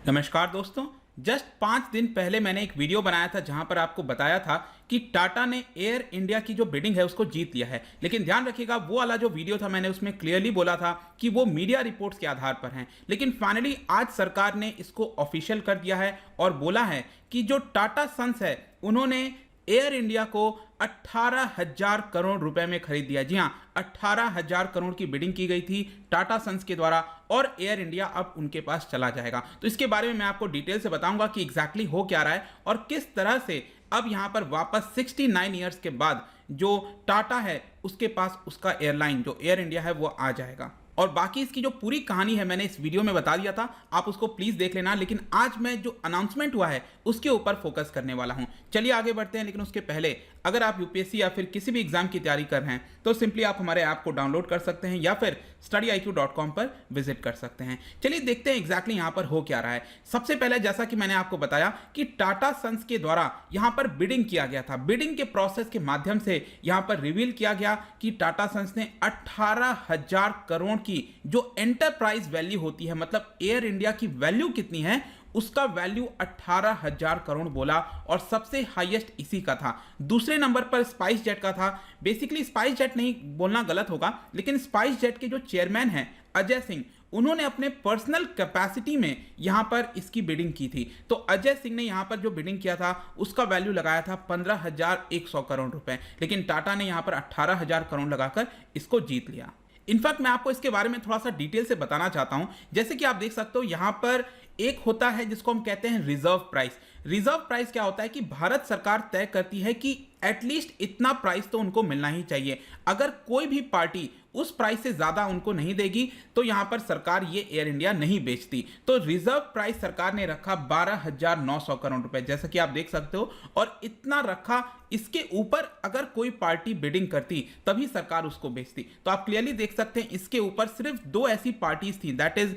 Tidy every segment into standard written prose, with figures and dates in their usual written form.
नमस्कार दोस्तों। जस्ट 5 दिन पहले मैंने एक वीडियो बनाया था जहां पर आपको बताया था कि टाटा ने एयर इंडिया की जो बिडिंग है उसको जीत लिया है। लेकिन ध्यान रखिएगा, वो वाला जो वीडियो था मैंने उसमें क्लियरली बोला था कि वो मीडिया रिपोर्ट्स के आधार पर हैं। लेकिन फाइनली आज सरकार ने इसको ऑफिशियल कर दिया है और बोला है कि जो टाटा सन्स है उन्होंने एयर इंडिया को 18,000 करोड़ रुपए में खरीद दिया। जी हाँ, 18,000 करोड़ की बिडिंग की गई थी टाटा सन्स के द्वारा और एयर इंडिया अब उनके पास चला जाएगा। तो इसके बारे में मैं आपको डिटेल से बताऊंगा कि एग्जैक्टली हो क्या रहा है और किस तरह से अब यहां पर वापस 69 ईयर्स के बाद जो टाटा है उसके पास उसका एयरलाइन जो एयर इंडिया है वो आ जाएगा। और बाकी इसकी जो पूरी कहानी है मैंने इस वीडियो में बता दिया था, आप उसको प्लीज देख लेना। लेकिन आज मैं जो अनाउंसमेंट हुआ है उसके ऊपर फोकस करने वाला हूं। चलिए आगे बढ़ते हैं। लेकिन उसके पहले अगर आप यूपीएससी या फिर किसी भी एग्जाम की तैयारी कर रहे हैं तो सिंपली आप हमारे ऐप को डाउनलोड कर सकते हैं या फिर studiiq.com पर विजिट कर सकते हैं। चलिए देखते हैं एग्जैक्टली यहां पर हो क्या रहा है। सबसे पहले जैसा कि मैंने आपको बताया कि टाटा सन्स के द्वारा यहां पर बिडिंग किया गया था। बिडिंग के प्रोसेस के माध्यम से यहां पर रिवील किया गया कि टाटा सन्स ने 18,000 करोड़ की जो एंटरप्राइज वैल्यू होती है, मतलब एयर इंडिया की वैल्यू कितनी है, उसका वैल्यू 18,000 करोड़ बोला और सबसे हाईएस्ट इसी का था। दूसरे नंबर पर स्पाइस जेट का था। बेसिकली स्पाइस जेट नहीं बोलना गलत होगा, लेकिन स्पाइस जेट के जो चेयरमैन हैं अजय सिंह, उन्होंने अपने पर्सनल कैपेसिटी में यहां पर इसकी बिडिंग की थी। तो अजय सिंह ने यहां पर जो बिडिंग किया था उसका वैल्यू लगाया था 15,100 करोड़ रुपए, लेकिन टाटा ने यहां पर 18,000 करोड़ लगाकर इसको जीत लिया। इनफैक्ट मैं आपको इसके बारे में थोड़ा सा डिटेल से बताना चाहता हूं। जैसे कि आप देख सकते हो यहां पर एक होता है जिसको हम कहते हैं रिजर्व प्राइस। रिजर्व प्राइस क्या होता है कि भारत सरकार तय करती है कि एटलीस्ट इतना प्राइस तो उनको मिलना ही चाहिए। अगर कोई भी पार्टी उस प्राइस से ज्यादा उनको नहीं देगी तो यहां पर सरकार ये एयर इंडिया नहीं बेचती। तो रिजर्व प्राइस सरकार ने रखा 12,900 करोड़ रुपए, जैसा कि आप देख सकते हो, और इतना रखा। इसके ऊपर अगर कोई पार्टी बिडिंग करती तभी सरकार उसको बेचती। तो आप क्लियरली देख सकते हैं इसके ऊपर सिर्फ दो ऐसी पार्टीज थी, that is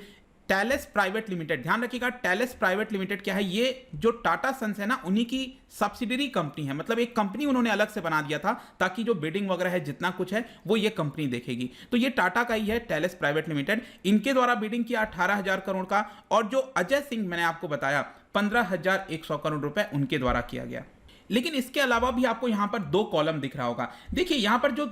Thales private limited. ध्यान रखिएगा, टैलेस प्राइवेट लिमिटेड क्या है, ये जो टाटा सन्स है ना उन्हीं की सब्सिडरी कंपनी है। मतलब एक कंपनी उन्होंने अलग से बना दिया था ताकि जो बिडिंग वगैरह है जितना कुछ है वो ये कंपनी देखेगी। तो ये टाटा का ही है, टैलेस प्राइवेट लिमिटेड। इनके द्वारा बिडिंग किया 18,000 करोड़ का, और जो अजय सिंह मैंने आपको बताया 15,100 करोड़ रुपए उनके द्वारा किया गया। लेकिन इसके अलावा भी आपको यहां पर दो कॉलम दिख रहा होगा। देखिए यहां पर जो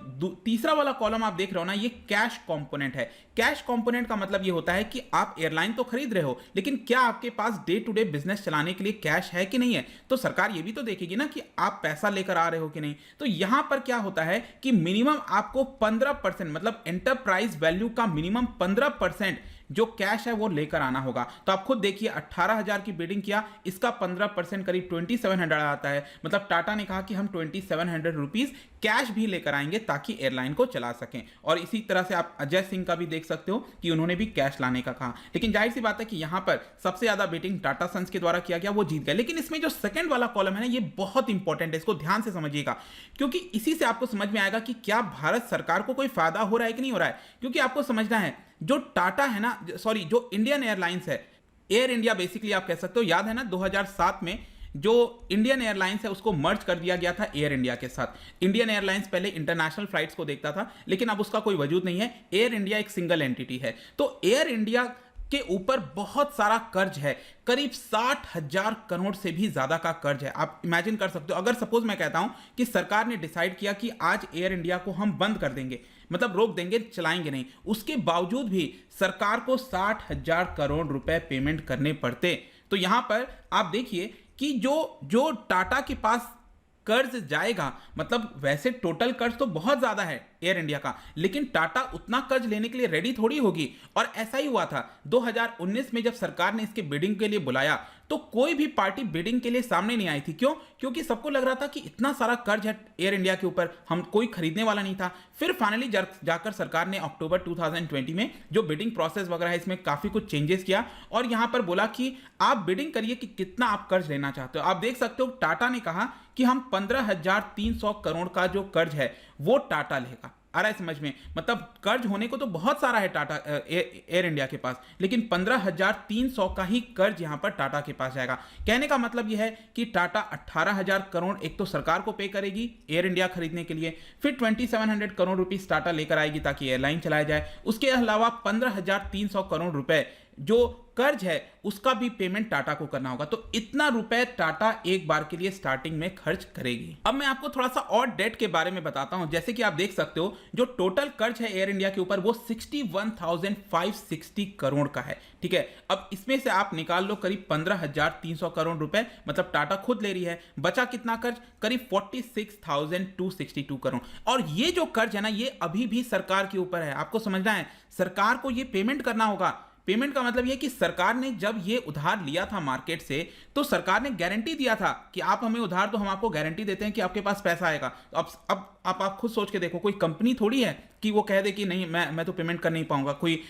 तीसरा वाला कॉलम आप देख रहे हो ना, ये कैश कंपोनेंट है। कैश कंपोनेंट का मतलब ये होता है कि आप एयरलाइन तो खरीद रहे हो, लेकिन क्या आपके पास डे टू डे बिजनेस चलाने के लिए कैश है कि नहीं है। तो सरकार ये भी तो देखेगी ना कि आप पैसा लेकर आ रहे हो कि नहीं। तो यहां पर क्या होता है कि मिनिमम आपको 15%, मतलब एंटरप्राइज वैल्यू का मिनिमम 15% जो कैश है वो लेकर आना होगा। तो आप खुद देखिए 18,000 की बिडिंग किया, इसका 15% करीब 2700 आता है। मतलब टाटा ने कहा कि हम 2700 रुपीज कैश भी लेकर आएंगे ताकि एयरलाइन को चला सकें। और इसी तरह से आप अजय सिंह का भी देख सकते हो कि उन्होंने भी कैश लाने का कहा। लेकिन जाहिर सी बात है कि यहां पर सबसे ज्यादा बिडिंग टाटा सन्स के द्वारा किया गया, वो जीत गया। लेकिन इसमें जो सेकंड वाला कॉलम है ना, ये बहुत इंपॉर्टेंट है, इसको ध्यान से समझिएगा, क्योंकि इसी से आपको समझ में आएगा कि क्या भारत सरकार को कोई फायदा हो रहा है कि नहीं हो रहा है। क्योंकि आपको समझना है जो टाटा है ना, सॉरी जो इंडियन एयरलाइंस है, एयर इंडिया बेसिकली आप कह सकते हो, याद है ना 2007 में जो इंडियन एयरलाइंस है उसको मर्ज कर दिया गया था एयर इंडिया के साथ। इंडियन एयरलाइंस पहले इंटरनेशनल फ्लाइट्स को देखता था, लेकिन अब उसका कोई वजूद नहीं है। एयर इंडिया एक सिंगल एंटिटी है। तो एयर इंडिया के ऊपर बहुत सारा कर्ज है, करीब 60,000 करोड़ से भी ज्यादा का कर्ज है। आप इमेजिन कर सकते हो, अगर सपोज मैं कहता हूं कि सरकार ने डिसाइड किया कि आज एयर इंडिया को हम बंद कर देंगे, मतलब रोक देंगे, चलाएंगे नहीं, उसके बावजूद भी सरकार को 60,000 करोड़ रुपए पेमेंट करने पड़ते। तो यहां पर आप देखिए कि जो टाटा के पास कर्ज जाएगा, मतलब वैसे टोटल कर्ज तो बहुत ज्यादा है एयर इंडिया का, लेकिन टाटा उतना कर्ज लेने के लिए रेडी थोड़ी होगी। और ऐसा ही हुआ था 2019 में जब सरकार ने इसके बिडिंग के लिए बुलाया तो कोई भी पार्टी बिडिंग के लिए सामने नहीं आई थी। क्यों? क्योंकि सबको लग रहा था कि इतना सारा कर्ज है एयर इंडिया के ऊपर, हम कोई खरीदने वाला नहीं था। फिर फाइनली जाकर सरकार ने अक्टूबर 2020 में जो बिडिंग प्रोसेस वगैरह है इसमें काफी कुछ चेंजेस किया और यहां पर बोला कि आप बिडिंग करिए कि कितना आप कर्ज लेना चाहते हो। आप देख सकते हो टाटा ने कहा कि हम 15,300 करोड़ का जो कर्ज है वो टाटा लेगा। आ रहा है समझ में? मतलब कर्ज होने को तो बहुत सारा है टाटा एयर इंडिया के पास, लेकिन 15,300 का ही कर्ज यहां पर टाटा के पास जाएगा। कहने का मतलब यह है कि टाटा 18,000 करोड़ एक तो सरकार को पे करेगी एयर इंडिया खरीदने के लिए, फिर 2700 करोड़ रुपीस टाटा लेकर आएगी ताकि एयरलाइन चलाया जाए। उसके अलावा 15,300 करोड़ रुपए जो कर्ज है उसका भी पेमेंट टाटा को करना होगा। तो इतना रुपए टाटा एक बार के लिए स्टार्टिंग में खर्च करेगी। अब मैं आपको थोड़ा सा और डेट के बारे में बताता हूं। जैसे कि आप देख सकते हो जो टोटल कर्ज है एयर इंडिया के ऊपर वो 61,560 करोड़ का है। ठीक है, अब इसमें से आप निकाल लो करीब 15,300 करोड़ रुपए, मतलब टाटा खुद ले रही है। बचा कितना कर्ज? करीब 46,262 करोड़। और ये जो कर्ज है ना, ये अभी भी सरकार के ऊपर है। आपको समझना है, सरकार को ये पेमेंट करना होगा। पेमेंट का मतलब यह कि सरकार ने जब ये उधार लिया था मार्केट से, तो सरकार ने गारंटी दिया था कि आप हमें उधार दो, हम आपको गारंटी देते हैं कि आपके पास पैसा आएगा। तो अब आप खुद सोच के देखो, कोई कंपनी थोड़ी है कि वो कह दे कि नहीं मैं तो पेमेंट कर नहीं पाऊंगा। कोई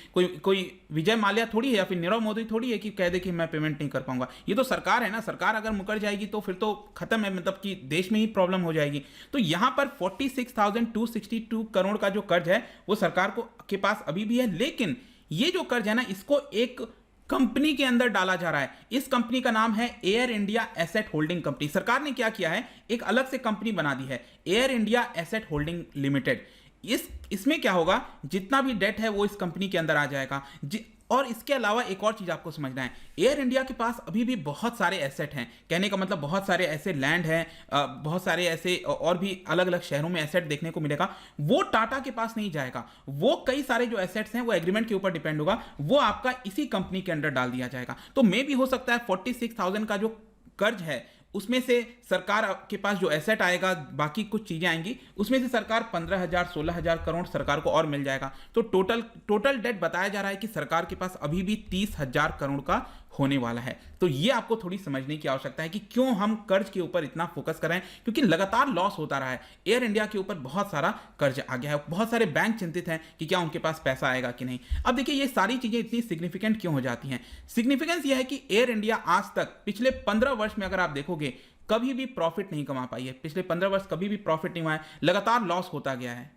विजय माल्या थोड़ी है या फिर नीरव मोदी थोड़ी है कि कह दे कि मैं पेमेंट नहीं कर पाऊंगा। ये तो सरकार है ना। सरकार अगर मुकर जाएगी तो फिर तो खत्म है, मतलब कि देश में ही प्रॉब्लम हो जाएगी। तो यहां पर 46,262 करोड़ का जो कर्ज है वो सरकार के पास अभी भी है, लेकिन ये जो कर्ज है ना, इसको एक कंपनी के अंदर डाला जा रहा है। इस कंपनी का नाम है air India asset holding company. सरकार ने क्या किया है, एक अलग से कंपनी बना दी है, air India asset holding limited. इसमें क्या होगा, जितना भी डेट है वो इस कंपनी के अंदर आ जाएगा। और इसके अलावा एक और चीज आपको समझना है, एयर इंडिया के पास अभी भी बहुत सारे एसेट हैं। कहने का मतलब बहुत सारे ऐसे लैंड हैं, बहुत सारे ऐसे और भी अलग अलग शहरों में एसेट देखने को मिलेगा। वो टाटा के पास नहीं जाएगा। वो कई सारे जो एसेट्स हैं वो एग्रीमेंट के ऊपर डिपेंड होगा, वो आपका इसी कंपनी के अंडर डाल दिया जाएगा। तो मे भी हो सकता है 46,000 का जो कर्ज है उसमें से सरकार के पास जो एसेट आएगा, बाकी कुछ चीजें आएंगी, उसमें से सरकार 15,000 16,000 करोड़ सरकार को और मिल जाएगा। तो टोटल डेट बताया जा रहा है कि सरकार के पास अभी भी 30,000 करोड़ का होने वाला है। तो ये आपको थोड़ी समझने की आवश्यकता है कि क्यों हम कर्ज के ऊपर इतना फोकस कर रहे हैं, क्योंकि लगातार लॉस होता रहा है। एयर इंडिया के ऊपर बहुत सारा कर्ज आ गया है। बहुत सारे बैंक चिंतित हैं कि क्या उनके पास पैसा आएगा कि नहीं। अब देखिए, ये सारी चीजें इतनी सिग्निफिकेंट क्यों हो जाती हैं। सिग्निफिकेंस यह है कि एयर इंडिया आज तक पिछले 15 वर्ष में अगर आप देखोगे कभी भी प्रॉफिट नहीं कमा पाई है। पिछले 15 वर्ष कभी भी प्रॉफिट नहीं हुआ है, लगातार लॉस होता गया है।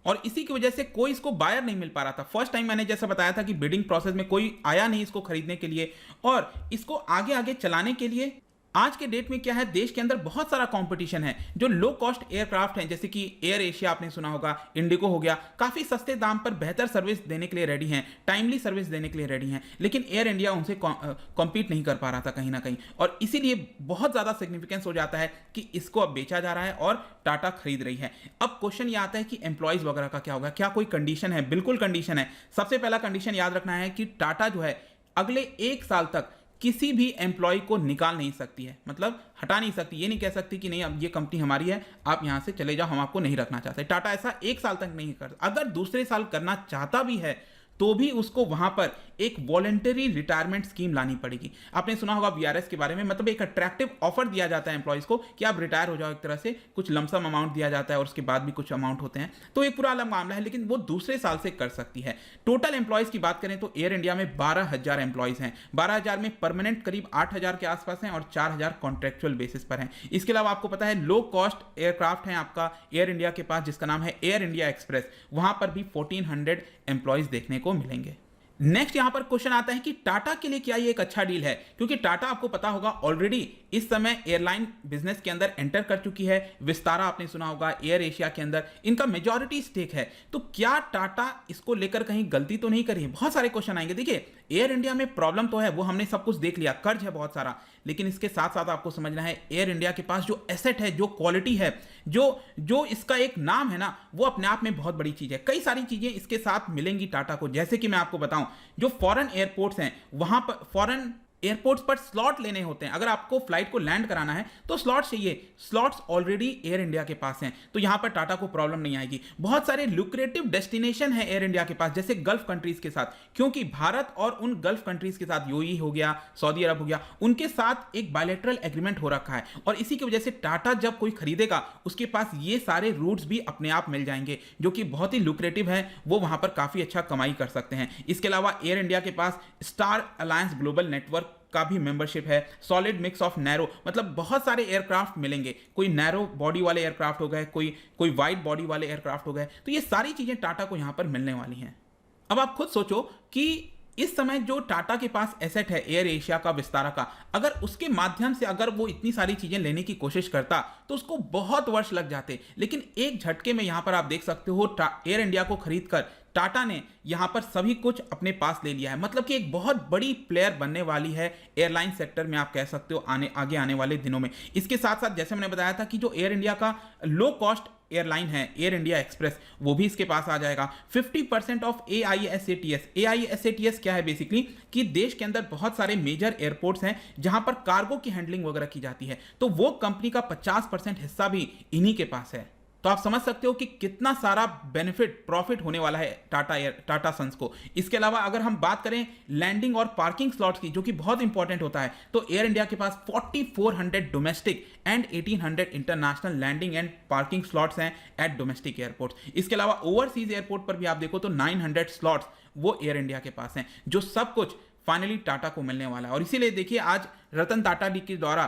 और इसी की वजह से कोई इसको बायर नहीं मिल पा रहा था। फर्स्ट टाइम मैंने जैसा बताया था कि बिडिंग प्रोसेस में कोई आया नहीं इसको खरीदने के लिए, और इसको आगे आगे चलाने के लिए आज के डेट में क्या है, देश के अंदर बहुत सारा कंपटीशन है। जो लो कॉस्ट एयरक्राफ्ट हैं, जैसे कि एयर एशिया आपने सुना होगा, इंडिगो हो गया, काफी सस्ते दाम पर बेहतर सर्विस देने के लिए रेडी हैं, टाइमली सर्विस देने के लिए रेडी हैं, लेकिन एयर इंडिया उनसे कॉम्पीट नहीं कर पा रहा था कहीं ना कहीं। और इसीलिए बहुत ज्यादा सिग्निफिकेंस हो जाता है कि इसको अब बेचा जा रहा है और टाटा खरीद रही है। अब क्वेश्चन ये आता है कि एम्प्लॉइज वगैरह का क्या होगा, क्या कोई कंडीशन है? बिल्कुल कंडीशन है। सबसे पहला कंडीशन याद रखना है कि टाटा जो है अगले 1 साल तक किसी भी एम्प्लॉय को निकाल नहीं सकती है, मतलब हटा नहीं सकती। ये नहीं कह सकती कि नहीं अब ये कंपनी हमारी है, आप यहां से चले जाओ, हम आपको नहीं रखना चाहते। टाटा ऐसा 1 साल तक नहीं कर। अगर दूसरे साल करना चाहता भी है तो भी उसको वहां पर एक वॉलंटरी रिटायरमेंट स्कीम लानी पड़ेगी। आपने सुना होगा वीआरएस के बारे में, मतलब एक अट्रैक्टिव ऑफर दिया जाता है एम्प्लॉइज को कि आप रिटायर हो जाओ, एक तरह से कुछ लमसम अमाउंट दिया जाता है और उसके बाद भी कुछ अमाउंट होते हैं। तो एक पूरा अलग मामला है, लेकिन वो दूसरे साल से कर सकती है। टोटल एम्प्लॉइज की बात करें तो एयर इंडिया में 12,000 एम्प्लॉइज हैं। 12,000 में परमानेंट करीब 8,000 के आसपास हैं और 4,000 कॉन्ट्रेक्चुअल बेसिस पर हैं। इसके अलावा आपको पता है लो कॉस्ट एयरक्राफ्ट है आपका एयर इंडिया के पास, जिसका नाम है एयर इंडिया एक्सप्रेस। वहां पर भी 1400 एम्प्लॉइज देखने को मिलेंगे। नेक्स्ट यहां पर क्वेश्चन आता है कि टाटा के लिए क्या ये एक अच्छा डील है, क्योंकि टाटा आपको पता होगा ऑलरेडी इस समय एयरलाइन बिजनेस के अंदर एंटर कर चुकी है। विस्तारा आपने सुना होगा, एयर एशिया के अंदर इनका मेजॉरिटी स्टेक है। तो क्या टाटा इसको लेकर कहीं गलती तो नहीं करी? बहुत सारे क्वेश्चन आएंगे। देखिए, एयर इंडिया में प्रॉब्लम तो है, वो हमने सब कुछ देख लिया, कर्ज है बहुत सारा, लेकिन इसके साथ साथ आपको समझना है एयर इंडिया के पास जो एसेट है, जो क्वालिटी है, जो इसका एक नाम है ना, वो अपने आप में बहुत बड़ी चीज है। कई सारी चीजें इसके साथ मिलेंगी टाटा को। जैसे कि मैं आपको बताऊं, जो फॉरेन एयरपोर्ट्स हैं, वहां पर फॉरेन एयरपोर्ट्स पर स्लॉट लेने होते हैं। अगर आपको फ्लाइट को लैंड कराना है तो स्लॉट चाहिए। स्लॉट्स ऑलरेडी एयर इंडिया के पास हैं, तो यहां पर टाटा को प्रॉब्लम नहीं आएगी। बहुत सारे लुक्रेटिव डेस्टिनेशन है एयर इंडिया के पास, जैसे गल्फ कंट्रीज के साथ, क्योंकि भारत और उन गल्फ कंट्रीज के साथ यूएई हो गया, सऊदी अरब हो गया, उनके साथ एक बायलैटरल एग्रीमेंट हो रखा है। और इसी की वजह से टाटा जब कोई खरीदेगा उसके पास ये सारे रूट्स भी अपने आप मिल जाएंगे, जो कि बहुत ही लुक्रेटिव है। वो वहां पर काफी अच्छा कमाई कर सकते हैं। इसके अलावा एयर इंडिया के पास स्टार अलायंस ग्लोबल नेटवर्क का भी मेंबरशिप है। सॉलिड मिक्स ऑफ नैरो, मतलब बहुत सारे एयरक्राफ्ट मिलेंगे। कोई नैरो बॉडी वाले एयरक्राफ्ट हो गए, कोई वाइड बॉडी वाले एयरक्राफ्ट हो गए। तो ये सारी चीजें टाटा को यहां पर मिलने वाली हैं। अब आप खुद सोचो कि इस समय जो टाटा के पास एसेट है एयर एशिया का, विस्तारा का, अगर उसके माध्यम से अगर वो इतनी सारी चीजें लेने की कोशिश करता तो उसको बहुत वर्ष लग जाते, लेकिन एक झटके में यहां पर आप देख सकते हो एयर इंडिया को खरीदकर टाटा ने यहां पर सभी कुछ अपने पास ले लिया है। मतलब कि एक बहुत बड़ी प्लेयर बनने वाली है एयरलाइन सेक्टर में, आप कह सकते हो आगे आने वाले दिनों में। इसके साथ साथ जैसे मैंने बताया था कि जो एयर इंडिया का लो कॉस्ट एयरलाइन है एयर इंडिया एक्सप्रेस, वो भी इसके पास आ जाएगा। 50% ऑफ AISATS। AISATS क्या है बेसिकली कि देश के अंदर बहुत सारे मेजर एयरपोर्ट्स हैं जहां पर कार्गो की हैंडलिंग वगैरह की जाती है, तो वो कंपनी का 50% हिस्सा भी इन्हीं के पास है। तो आप समझ सकते हो कि कितना सारा प्रॉफिट होने वाला है टाटा सन्स को। इसके अलावा अगर हम बात करें लैंडिंग और पार्किंग स्लॉट्स की, जो कि बहुत इंपॉर्टेंट होता है, तो एयर इंडिया के पास 4400 domestic and 1800 international landing and parking slots हैं एट डोमेस्टिक एयरपोर्ट्स। इसके अलावा ओवरसीज एयरपोर्ट पर भी आप देखो तो 900 स्लॉट्स वो एयर इंडिया के पास हैं, जो सब कुछ फाइनली टाटा को मिलने वाला है। और इसीलिए देखिए आज रतन टाटा डी के द्वारा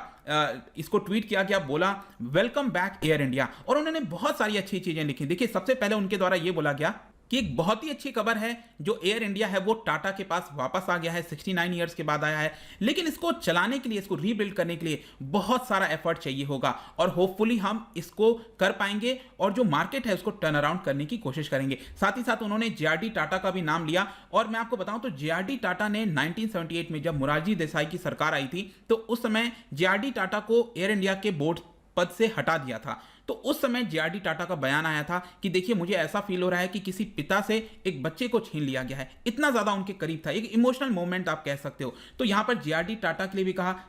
इसको ट्वीट किया गया, बोला वेलकम बैक एयर इंडिया, और उन्होंने बहुत सारी अच्छी चीजें लिखी। देखिए सबसे पहले उनके द्वारा यह बोला गया कि एक बहुत ही अच्छी खबर है, जो एयर इंडिया है वो टाटा के पास वापस आ गया है, 69 ईयर्स के बाद आया है, लेकिन इसको चलाने के लिए, इसको रीबिल्ड करने के लिए बहुत सारा एफर्ट चाहिए होगा, और होपफुली हम इसको कर पाएंगे और जो मार्केट है उसको टर्न अराउंड करने की कोशिश करेंगे। साथ ही साथ उन्होंने JRD टाटा का भी नाम लिया, और मैं आपको बताऊं तो JRD टाटा ने 1978 में जब मोरारजी देसाई की सरकार आई थी, तो उस समय JRD टाटा को एयर इंडिया के बोर्ड पद से हटा दिया था। तो उस समय JRD टाटा का बयान आया था कि देखिए मुझे ऐसा फील हो रहा है कि किसी पिता से एक बच्चे को छीन लिया गया है, इतना ज्यादा उनके करीब था, एक इमोशनल मोमेंट आप कह सकते हो। तो यहां पर JRD टाटा के लिए भी कहा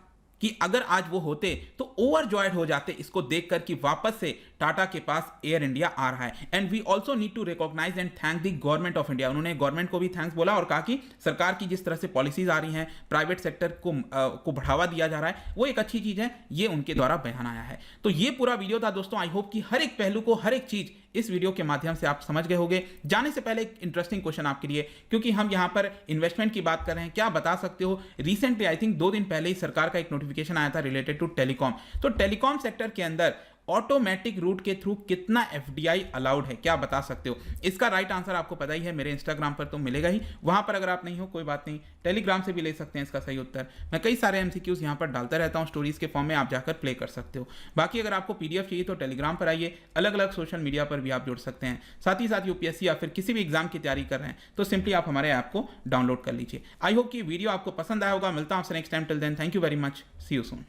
कि अगर आज वो होते तो ओवरजॉयड हो जाते इसको देखकर कि वापस से टाटा के पास एयर इंडिया आ रहा है। And we also need to recognise and thank the government of India. उन्होंने गवर्नमेंट को भी थैंक्स बोला और कहा कि सरकार की जिस तरह से पॉलिसीज आ रही हैं, प्राइवेट सेक्टर को बढ़ावा दिया जा रहा है, वो एक अच्छी चीज है, ये उनके द्वारा बयान आया है। तो ये पूरा वीडियो था दोस्तों। आई होप कि हर एक पहलू को, हर एक चीज इस वीडियो के माध्यम से आप समझ गए होंगे। जाने से पहले एक इंटरेस्टिंग क्वेश्चन आपके लिए, क्योंकि हम यहां पर इन्वेस्टमेंट की बात कर रहे हैं, क्या बता सकते हो रिसेंटली आई थिंक 2 दिन पहले ही सरकार का एक नोटिफिकेशन आया था रिलेटेड टू टेलीकॉम। तो टेलीकॉम सेक्टर के अंदर ऑटोमेटिक रूट के थ्रू कितना FDI अलाउड है, क्या बता सकते हो? इसका राइट आंसर आपको पता ही है, मेरे इंस्टाग्राम पर तो मिलेगा ही, वहां पर अगर आप नहीं हो कोई बात नहीं, टेलीग्राम से भी ले सकते हैं इसका सही उत्तर। मैं कई सारे MCQs यहां पर डालता रहता हूं स्टोरीज के फॉर्म में, आप जाकर प्ले कर सकते हो। बाकी अगर आपको PDF चाहिए तो टेलीग्राम पर आइए, अलग अलग सोशल मीडिया पर भी आप जुड़ सकते हैं। साथ ही साथ UPSC या फिर किसी भी एग्जाम की तैयारी कर रहे हैं तो सिंपली आप हमारे ऐप को डाउनलोड कर लीजिए। आई होप कि वीडियो आपको पसंद आया होगा। मिलता हूं आपसे next time, till then thank you very much, see you soon.